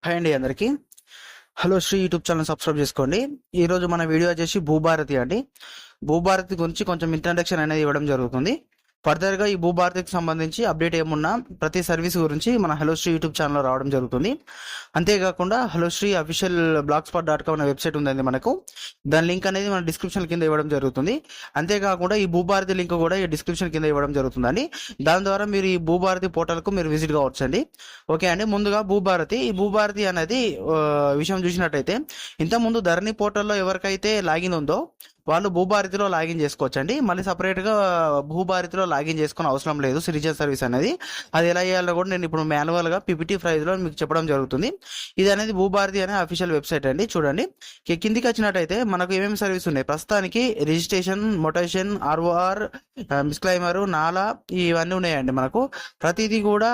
Hi అండి అందరికీ. Hello Sri YouTube channel subscribe చేసుకోండి. ఈరోజు మన వీడియో వచ్చేసి భూభారతి అండి. భూభారతి గురించి కొంచెం ఇంట్రడక్షన్ అనేది ఇవ్వడం జరుగుతుంది. ఫర్దర్గా ఈ భూభారతికి సంబంధించి అప్డేట్ ఏమున్నా ప్రతి సర్వీస్ గురించి మన హలోశ్రీ యూట్యూబ్ ఛానల్లో రావడం జరుగుతుంది. అంతేకాకుండా హలోశ్రీ అఫీషియల్ blogspot.com అనే వెబ్సైట్ ఉందండి మనకు. దాని లింక్ అనేది మన డిస్క్రిప్షన్ కింద ఇవ్వడం జరుగుతుంది. అంతేకాకుండా ఈ భూభారతి లింక్ కూడా ఈ డిస్క్రిప్షన్ కింద ఇవ్వడం జరుగుతుందండి. దాని ద్వారా మీరు ఈ భూభారతి పోర్టల్కు మీరు విజిట్ కావచ్చండి. ఓకే అండి. ముందుగా ఈ భూభారతి అనేది విషయం చూసినట్టయితే ఇంతకుముందు ధరణి పోర్టల్లో ఎవరికైతే లాగిన్ ఉందో వాళ్ళు భూభారతిలో లాగిన్ చేసుకోవచ్చండి. మళ్ళీ సపరేట్గా భూభారతిలో లాగిన్ చేసుకునే అవసరం లేదు. సిటిజన్ సర్వీస్ అనేది అది ఎలా చేయాలో కూడా నేను ఇప్పుడు మాన్యువల్గా PPT ప్రైజ్లో మీకు చెప్పడం జరుగుతుంది. ఇది అనేది భూభారతి అనే అఫీషియల్ వెబ్సైట్ అండి. చూడండి, కిందికి వచ్చినట్టయితే మనకు ఏమేమి సర్వీస్ ఉన్నాయి ప్రస్తుతానికి. రిజిస్ట్రేషన్, మొటేషన్, ROR, మిస్క్లైమర్, నాలా, ఇవన్నీ ఉన్నాయండి మనకు. ప్రతిదీ కూడా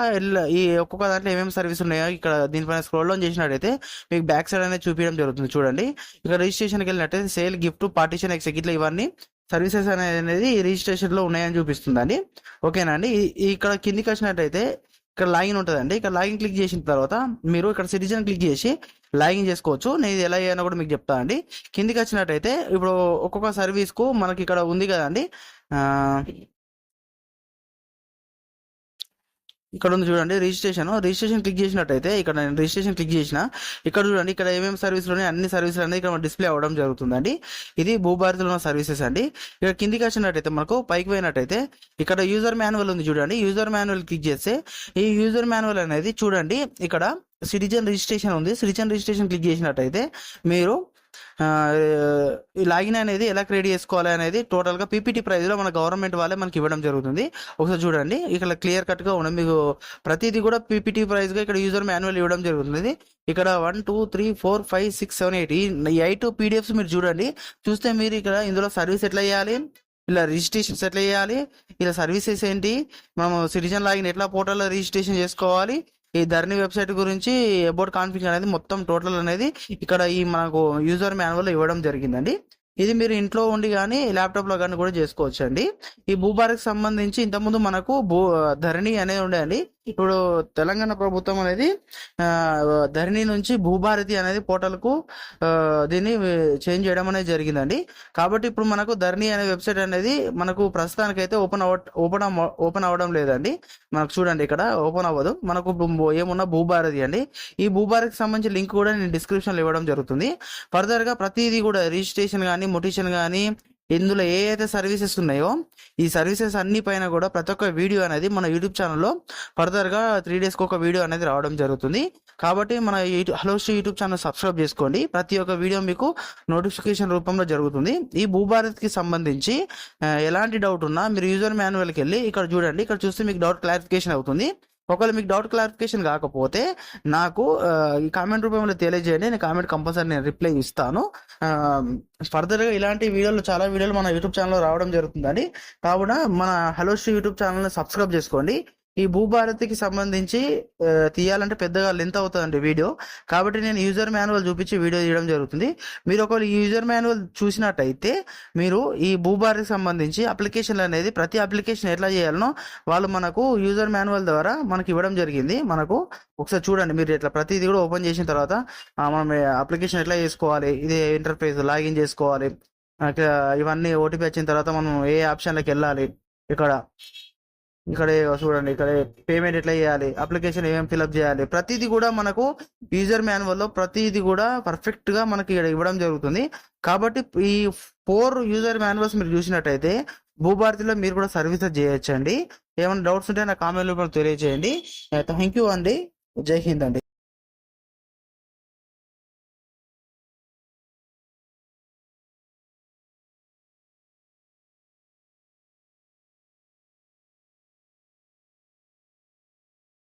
ఈ ఒక్కొక్క దాంట్లో ఏమేమి సర్వీస్ ఉన్నాయో ఇక్కడ దీనిపైన స్క్రోల్ డౌన్ చేసినట్టయితే మీకు బ్యాక్ సైడ్ అనేది చూపించడం జరుగుతుంది. చూడండి, ఇక్కడ రిజిస్ట్రేషన్కి వెళ్ళినట్టయితే సేల్, గిఫ్ట్, పార్టీషన్, ఇట్లా ఇవన్నీ సర్వీసెస్ అనేది రిజిస్ట్రేషన్ లో ఉన్నాయని చూపిస్తుందండి. ఓకేనా అండి. ఇక్కడ కిందికి వచ్చినట్టయితే ఇక్కడ లాగిన్ ఉంటుందండి. ఇక్కడ లాగిన్ క్లిక్ చేసిన తర్వాత మీరు ఇక్కడ సిటిజన్ క్లిక్ చేసి లాగిన్ చేసుకోవచ్చు. నేను ఇది ఎలా అయ్యానో కూడా మీకు చెప్తా అండి. కిందికి వచ్చినట్టయితే ఇప్పుడు ఒక్కొక్క సర్వీస్ కు మనకి ఇక్కడ ఉంది కదండి, ఇక్కడ ఉంది చూడండి రిజిస్ట్రేషన్ క్లిక్ చేసినట్టయితే ఇక్కడ నేను రిజిస్ట్రేషన్ క్లిక్ చేసిన ఇక్కడ చూడండి, ఇక్కడ ఏమేమి సర్వీసులు ఉన్నాయి అన్ని సర్వీసులు అనేది ఇక్కడ డిస్ప్లే అవ్వడం జరుగుతుందండి. ఇది భూభారతిలో ఉన్న సర్వీసెస్ అండి. ఇక్కడ కిందికి వచ్చినట్టయితే మనకు పైకి పోయినట్టయితే ఇక్కడ యూజర్ మాన్యువల్ ఉంది చూడండి. యూజర్ మాన్యువల్ క్లిక్ చేస్తే ఈ యూజర్ మాన్యువల్ అనేది చూడండి ఇక్కడ సిటిజన్ రిజిస్ట్రేషన్ ఉంది. సిటిజన్ రిజిస్ట్రేషన్ క్లిక్ చేసినట్టయితే మీరు ఈ లాగిన్ అనేది ఎలా క్రియేట్ చేసుకోవాలి అనేది టోటల్గా PPT ప్రైజ్లో మన గవర్నమెంట్ వాళ్ళే మనకి ఇవ్వడం జరుగుతుంది. ఒకసారి చూడండి, ఇక్కడ క్లియర్ కట్గా ఉన్న మీకు ప్రతిదీ కూడా PPT ప్రైజ్గా ఇక్కడ యూజర్ మాన్యువల్ ఇవ్వడం జరుగుతుంది. ఇక్కడ 1 2 3 4 5 6 7 8 ఈ 8 PDFs మీరు చూడండి. చూస్తే మీరు ఇక్కడ ఇందులో సర్వీస్ ఎట్లా చేయాలి, ఇలా రిజిస్ట్రేషన్స్ ఎట్లా చేయాలి, ఇలా సర్వీసెస్ ఏంటి, మనం సిటిజన్ లాగిన్ ఎట్లా పోర్టల్లో రిజిస్ట్రేషన్ చేసుకోవాలి, ఈ ధరణి వెబ్సైట్ గురించి అబౌట్ కాన్ఫిగరేషన్ అనేది మొత్తం టోటల్ అనేది ఇక్కడ ఈ మనకు యూజర్ మాన్యువల్ ఇవ్వడం జరిగిందండి. ఇది మీరు ఇంట్లో ఉండి కానీ ల్యాప్టాప్లో కానీ కూడా చేసుకోవచ్చు అండి. ఈ భూభారతికి సంబంధించి ఇంతకుముందు మనకు ధరణి అనేది ఉండేయండి. ఇప్పుడు తెలంగాణ ప్రభుత్వం అనేది ధరణి నుంచి భూభారతి అనేది పోర్టల్కు దీన్ని చేంజ్ చేయడం అనేది జరిగిందండి. కాబట్టి ఇప్పుడు మనకు ధరణి అనే వెబ్సైట్ అనేది మనకు ప్రస్తుతానికైతే ఓపెన్ అవ్వడం లేదండి. మనకు చూడండి ఇక్కడ ఓపెన్ అవ్వదు. మనకు ఏమున్నా భూభారతి అండి. ఈ భూభారతికి సంబంధించి లింక్ కూడా నేను డిస్క్రిప్షన్లో ఇవ్వడం జరుగుతుంది. ఫర్దర్గా ప్రతిదీ కూడా రిజిస్ట్రేషన్ కానీ, మొటిషన్ కానీ, ఇందులో ఏ అయితే సర్వీసెస్ ఉన్నాయో ఈ సర్వీసెస్ అన్ని పైన కూడా ప్రతి ఒక్క వీడియో అనేది మన యూట్యూబ్ ఛానల్లో ఫర్దర్గా 3 డేస్కి ఒక వీడియో అనేది రావడం జరుగుతుంది. కాబట్టి మన హలోశ్రీ యూట్యూబ్ ఛానల్ సబ్స్క్రైబ్ చేసుకోండి. ప్రతి ఒక్క వీడియో మీకు నోటిఫికేషన్ రూపంలో జరుగుతుంది. ఈ భూభారత్కి సంబంధించి ఎలాంటి డౌట్ ఉన్నా మీరు యూజర్ మాన్యువల్కి వెళ్ళి ఇక్కడ చూడండి. ఇక్కడ చూస్తే మీకు డౌట్ క్లారిఫికేషన్ అవుతుంది. ఒకవేళ మీకు డౌట్ క్లారిఫికేషన్ కాకపోతే నాకు ఈ కామెంట్ రూపంలో తెలియజేయండి. నేను కామెంట్ కంపల్సరీ నేను రిప్లై ఇస్తాను. ఫర్దర్గా ఇలాంటి వీడియోలు చాలా వీడియోలు మన యూట్యూబ్ ఛానల్లో రావడం జరుగుతుందండి. కావున మన హలోశ్రీ యూట్యూబ్ ఛానల్ని సబ్స్క్రైబ్ చేసుకోండి. ఈ భూభారతికి సంబంధించి తీయాలంటే పెద్దగా లెంత్ అవుతుందండి వీడియో. కాబట్టి నేను యూజర్ మాన్యువల్ చూపించి వీడియో తీయడం జరుగుతుంది. మీరు ఒకవేళ యూజర్ మాన్యువల్ చూసినట్టయితే మీరు ఈ భూభారతికి సంబంధించి అప్లికేషన్లు అనేది ప్రతి అప్లికేషన్ ఎట్లా చేయాలనో వాళ్ళు మనకు యూజర్ మాన్యువల్ ద్వారా మనకి ఇవ్వడం జరిగింది. మనకు ఒకసారి చూడండి, మీరు ఇట్లా ప్రతిదీ కూడా ఓపెన్ చేసిన తర్వాత మనం అప్లికేషన్ ఎట్లా చేసుకోవాలి, ఇది ఇంటర్ఫేస్ లాగిన్ చేసుకోవాలి, ఇవన్నీ OTP వచ్చిన తర్వాత మనం ఏ ఆప్షన్లకు వెళ్ళాలి, ఇక్కడ చూడండి, ఇక్కడ పేమెంట్ ఎట్లా చేయాలి, అప్లికేషన్ ఏమేమి ఫిల్అప్ చేయాలి, ప్రతిదీ కూడా మనకు యూజర్ మాన్యువల్లో ప్రతిదీ కూడా పర్ఫెక్ట్ గా మనకి ఇక్కడ ఇవ్వడం జరుగుతుంది. కాబట్టి ఈ 4 యూజర్ మాన్యువల్స్ మీరు చూసినట్టయితే భూభారతిలో మీరు కూడా సర్వీసెస్ చేయొచ్చండి. ఏమైనా డౌట్స్ ఉంటే నా కామెంట్ రూపంలో తెలియజేయండి. థ్యాంక్ యూ అండి. జై హింద్ అండి.